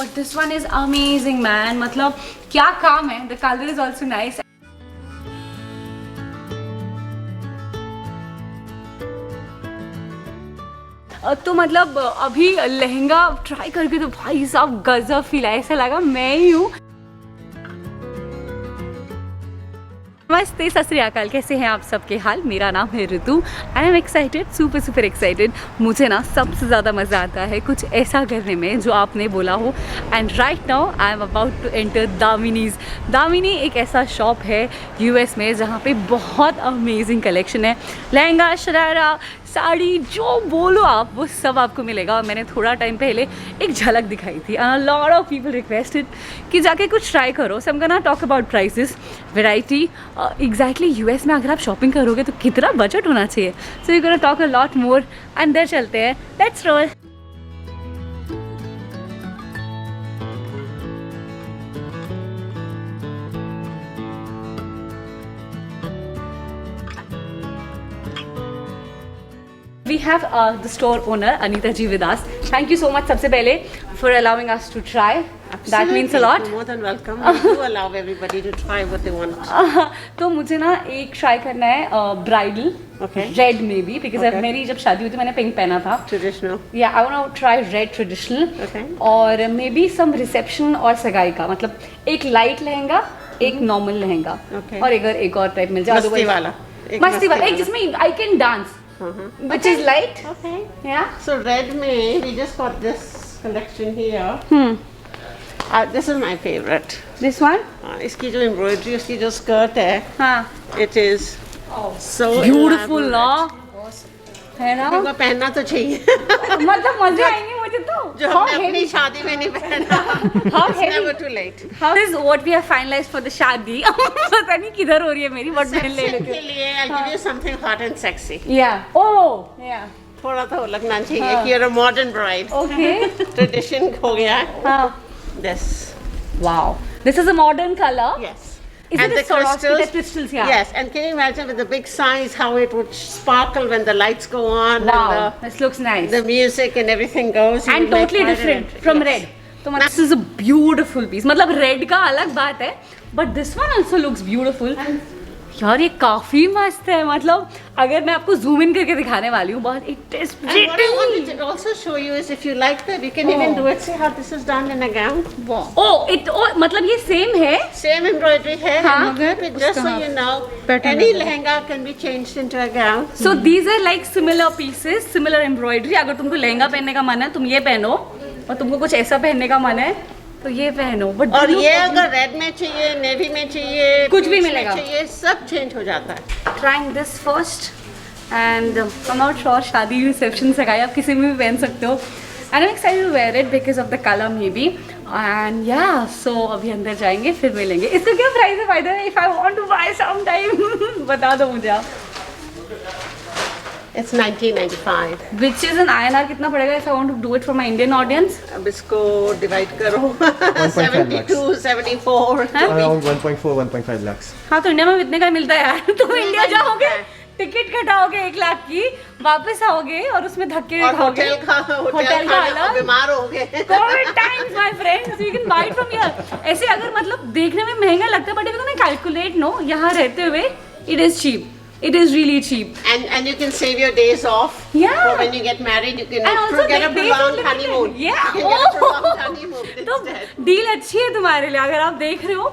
but this one is amazing man. मतलब क्या काम है. The color is also nice. तो मतलब अभी लहंगा ट्राई करके तो भाई साहब गजब फील आया, ऐसा लगा मैं ही हूँ. नमस्ते, सत श्री अकाल, कैसे हैं आप सबके हाल. मेरा नाम है Ritu and I am excited, super excited. मुझे ना सबसे ज़्यादा मज़ा आता है कुछ ऐसा करने में जो आपने बोला हो. And right now I am about to enter Damini's. Damini एक ऐसा शॉप है यूएस में जहाँ पे बहुत अमेजिंग कलेक्शन है. लहंगा, शरारा, साड़ी, जो बोलो आप वो सब आपको मिलेगा. और मैंने थोड़ा टाइम पहले एक झलक दिखाई थी. लॉट ऑफ पीपल रिक्वेस्टेड कि जाके कुछ ट्राई करो. So I am gonna talk about prices, variety. Exactly US में अगर आप शॉपिंग करोगे तो कितना बजट होना चाहिए. So you gonna talk a lot more. अंदर चलते हैं, let's roll. We have the store owner Anita ji with us. Thank you so much सबसे पहले for allowing us to try. Absolutely. That means a lot. You're more than welcome. We do allow everybody to try what they want. तो मुझे ना एक try करना है bridal, Okay. Red में भी, बिकॉज Okay. मेरी जब शादी हुई थी मैंने पिंक पहना था. Traditional. या I want to try red traditional. Okay. और मे बी सम रिसेप्शन और सगाई का, मतलब एक लाइट लहंगा, एक नॉर्मल लहंगा. Okay. और अगर एक और टाइप मिल जाए. मस्ती वाला. एक मस्ती वाला, एक जिसमें I can dance, which is light. Okay. Yeah. So red में we just got this collection here. This is my favorite. This one. इसकी जो embroidery, उसकी जो skirt है, हाँ. it is so ब्यूटीफुल ना, elaborate. है ना. हमको पहनना तो चाहिए. मतलब मजे आएंगे मुझे तो. जो हमने अपनी शादी में नहीं पहना. How It's heavy? never too late. How is what we have finalized for the शादी. पता नहीं किधर हो रही है मेरी, बट मैं ले Section लेती के लिए I'll give you something hot and sexy. हूँ. Yeah. Oh. Yeah. थोड़ा तो लगना चाहिए कि you're a modern bride. Okay. Tradition हो गया. हाँ. This. Wow. This is a modern color. Yes. Is And it the a Swarovski? crystals? The crystals, yeah. Yes. And can you imagine with the big size how it would sparkle when the lights go on Wow. and This looks nice. the music and everything goes? You And make totally quite different an- from yes. red. तो मतलब this is a beautiful piece. मतलब red का अलग बात है, but this one also looks beautiful. यार ये काफी मस्त है. मतलब अगर मैं आपको zoom in करके दिखाने वाली हूँ, बहुत it is And what I pretty. wanted to also show you is if you like that, you can even do it. See how this is done in a gown? Oh, मतलब ये same है. Same embroidery है. हाँ. But just so you know, any lehenga can be changed into a gown. So these are like similar pieces, similar embroidery. अगर तुमको लहंगा पहनने का मन है तुम ये पहनो, और तुमको कुछ ऐसा पहनने का मन है तो ये पहनो. बट और ये अगर रेड में चाहिए, नेवी में चाहिए, कुछ भी peach में मिलेगा. चाहिए, सब चेंज हो जाता है. trying this first and I'm not sure शादी रिसेप्शन सगाई आप किसी में भी पहन सकते हो. And I'm excited to wear it because of the color maybe. And yeah, so अभी अंदर जाएंगे फिर मिलेंगे. इसका क्या प्राइस है by the way? If I want to buy sometime बता दो मुझे आप. It's 1995. Which is an INR कितना पड़ेगा if I want to do it for my Indian audience? अब इसको डिवाइड करो. 1.5 72, 74. Around 1.4, 1.5 lakhs. हाँ तो इंडिया में इतने का मिलता है यार. तुम इंडिया जाओगे, टिकट कटाओगे 1 लाख की, वापस आओगे और उसमें धक्के और खाओगे. होटल का खाना अलग. बीमार हो गए. Covid times, my friends, you can buy it from here. ऐसे अगर मतलब देखने में महंगा लगता है, but if you can calculate, no, यहाँ रहते हुए, it is cheap. It is really cheap. And you can save your days off. Yeah. For when you get married, you can And also get a the days prolonged are honeymoon. limited. Yeah. You can get a Oh. prolonged honeymoon तो instead. Deal अच्छी है तुम्हारे लिए अगर आप देख रहे हो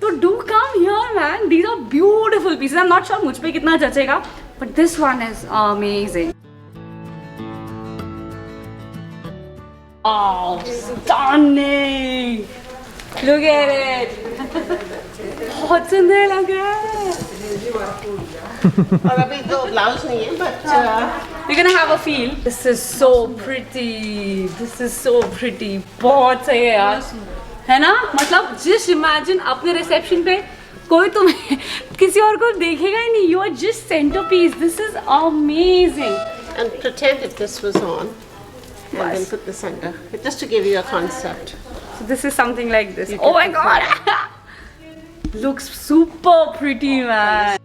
तो do come here man. These are beautiful pieces. I'm not sure मुझ पे कितना जचेगा, but this one is amazing. Oh, stunning! Look at it. बहुत सुंदर लग रहा है. और अभी तो ब्लाउज नहीं है, but We're gonna have a feel. This is so pretty. This is so pretty. बहुत सही है यार, है ना. मतलब just imagine अपने रिसेप्शन पे कोई तुम्हें किसी और को देखेगा ही नहीं. You are just centerpiece. This is amazing. and pretend if this was on, and then put this under, just to give you a concept. So this is something like this. You Oh can my god! Looks super pretty, man.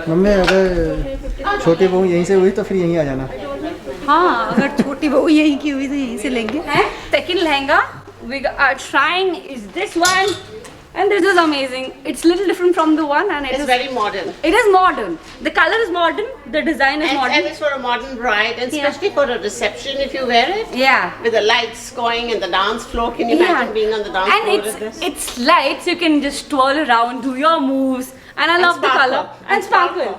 Mummy अगर छोटी बहू यहीं से हुई तो फिर यहीं आ जाना। हाँ, अगर छोटी बहू यहीं की हुई तो यहीं से लेंगे। Second lehenga we are trying is this one, and this is amazing. It's little different from the one, and It's very modern. It is modern. The color is modern. The design is And modern. it's for a modern bride, and Yeah. especially for a reception if you wear it. Yeah. With the lights going and the dance floor. Can you imagine being on the dance And floor with this? it's lights. You can just twirl around, do your moves, and I love the sparkle. color and sparkle.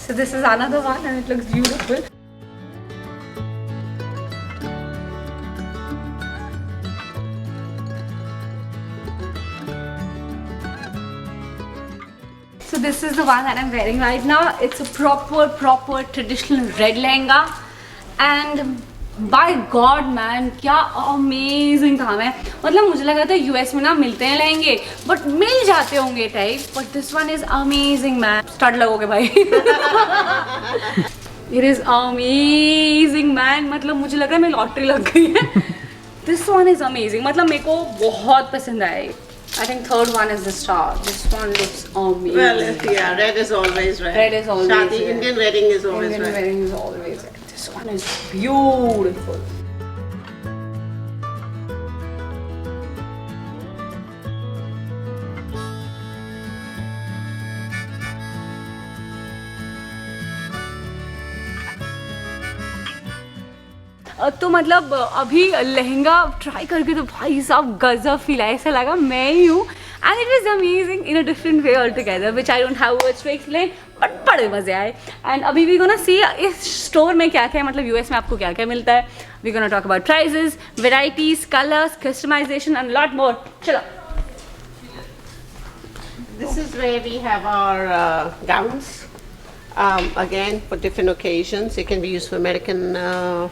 So this is another one, and it looks beautiful. So this is the one that I'm wearing right now. It's a proper traditional red lehenga, and by God man, क्या amazing काम है। मतलब मुझे लगा था US में ना मिलते हैं लहंगे, but मिल जाते होंगे type, but this one is amazing man. Stud लगोगे भाई। It is amazing man. मतलब मुझे लग रहा है मेरी लॉटरी लग गई है। This one is amazing. मतलब मेरे को बहुत पसंद आया। I think third one is the star. This one looks amazing. Well, yeah, red is always red. Red is always Shadi, red. Indian wedding is always Indian red. wedding is always red. This one is beautiful. तो मतलब अभी lehenga try करके तो भाई साहब गजब feel आया, ऐसा लगा मैं ही हूँ। And it is amazing in a different way all together which I don't have words to explain, but बड़े मजे आए। एंड अभी वी गोना सी इस स्टोर में क्या क्या है, मतलब यूएस में आपको क्या क्या मिलता है। We gonna talk about prices, varieties, colours, customization and lot more. चलो। This is where we have our gowns. Again, for different occasions. It can be used for American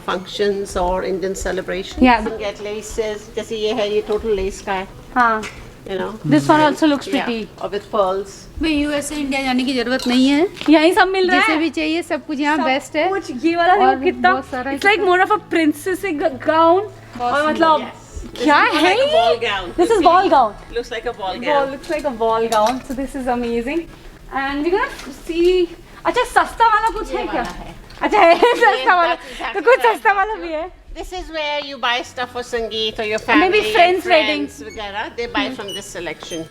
functions or Indian celebrations. Yeah. You can get laces. जैसे ये है, ये total lace का है. हाँ, You know. This one also looks pretty. Yeah, or with pearls. भाई US से India जाने की जरूरत नहीं है, यहीं सब मिल रहा जैसे है। भी चाहिए सब कुछ यहाँ बेस्ट है। कुछ ये वाला और देखो कितना, बहुत सारा it's like more of a princess gown. और मतलब क्या This is है like a ये? ball gown. This is ball gown. Looks like a ball Ball gown. looks like a ball gown. So this is amazing. And we're gonna see. अच्छा सस्ता वाला कुछ है क्या? वाला है। अच्छा है सस्ता वाला, that's exactly तो कुछ right. सस्ता वाला भी है। This is where you buy stuff for Sangeet or your family. Maybe friends' weddings. वगैरह. They buy from this selection.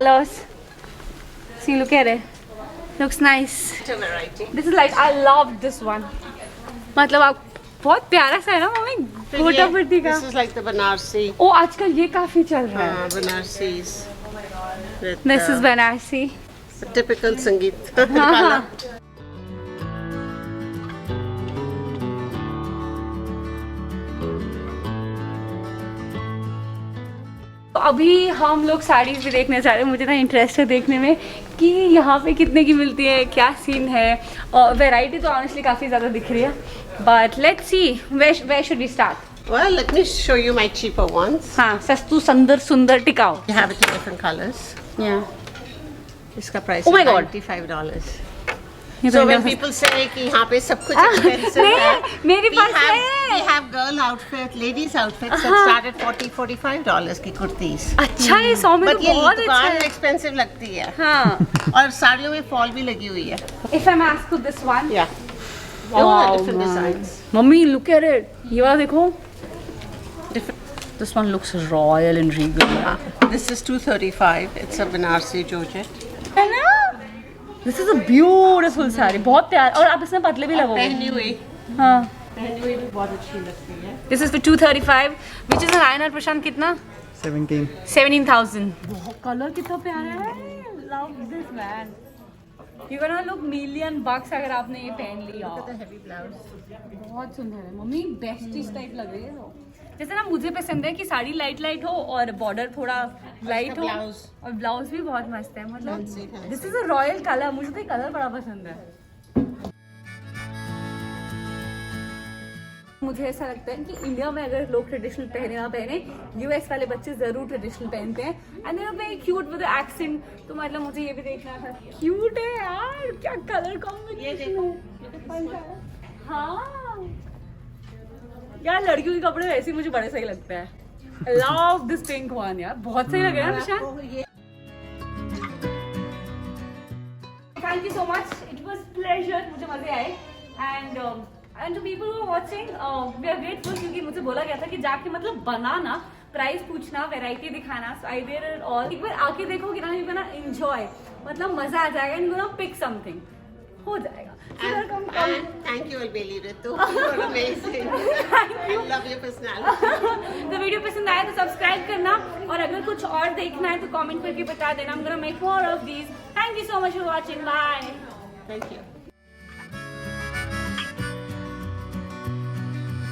Colors. See, look at it. Looks nice. It's a variety. This is like I love this one. मतलब आप बहुत प्यारा सा है ना mummy, गोटा पट्टी का। This is like the Banarsi. ओ आजकल ये काफी चल रहा है। Banarsis. With, This is Banarasi. a typical Sangeet. हाँ हाँ। तो अभी हम लोग साड़ीज भी देखने जा रहे हैं। मुझे ना इंटरेस्ट है देखने में कि यहाँ पे कितने की मिलती है, क्या सीन है। और वैरायटी तो ऑनेस्टली काफ़ी ज़्यादा दिख रही है, but let's see where should we start. Well, let me show you my cheaper ones. हाँ, सस्तु सुंदर सुंदर टिकाऊ। You have it in different colors. इसका price Oh my is God. $95. ये So तो when एकदम people say कि यहाँ पे सब कुछ Ah, expensive नहीं, है, मेरे we पास have, है। we have girl outfit, ladies outfits that हाँ। start at $40-45 की कुर्तीज. अच्छा है 100 में But तो ये बहुत अच्छा दुकान है। expensive लगती है. हाँ। और साड़ियों में फॉल भी लगी हुई है. If I'm asked to this one, Yeah. Wow, All different man. designs. Mummy look at it. ये वाला देखो। Different. This one looks royal and regal. This is $235. It's a Banarsi Georgette. है ना? This is a beautiful sari, बहुत प्यार। और आप इसमें पतले भी लगोगे। पहनी हुई हाँ। भी बहुत अच्छी लगती है. This is for 235, which is an INR प्रशांत कितना? 17. 17,000. बहुत कलर कितना प्यारा है। Love this man. You're gonna look $1,000,000 अगर आपने ये पहन लिया। बहुत सुंदर है मम्मी, बेस्टिश टाइप लग रही है तो। जैसे ना मुझे पसंद है कि साड़ी लाइट लाइट हो और बॉर्डर थोड़ा लाइट हो, blouse. और ब्लाउज भी बहुत मस्त है। मतलब Fancy, fancy. This is a royal colour, मुझे तो ये कलर बड़ा पसंद है। मुझे ऐसा लगता है कि इंडिया में अगर लोग ट्रेडिशनल पहने ना पहने, यूएस वाले बच्चे जरूर ट्रेडिशनल पहनते हैं। And they are very cute with accent. तो मतलब मुझे ये भी देखना था, क्यूट है यार, क्या कलर कॉम्बिनेशन है। हाँ यार लड़कियों के कपड़े वैसे ही मुझे बड़े सही लगते हैं. लव दिस पिंक वन यार, बहुत सही लग रहा है निशान. Thank you so much, it was pleasure, मुझे मजे आए. And to people who are watching we are grateful, क्योंकि मुझे बोला गया था कि जाके मतलब बनाना, प्राइस पूछना, वैरायटी दिखाना. सो आई डिड इट ऑल. एक बार आके देखोगे ना, यू कैन एंजॉय, मतलब मजा आ जाएगा. And you gonna pick something, हो जाएगा. And thank you, Albeli Ritu. You're amazing. I love your personality. तो वीडियो पसंद आया तो सब्सक्राइब करना, और अगर कुछ और देखना है तो कमेंट करके बता देना. I'm gonna make more of these. Thank you so much for watching. Bye. Thank you.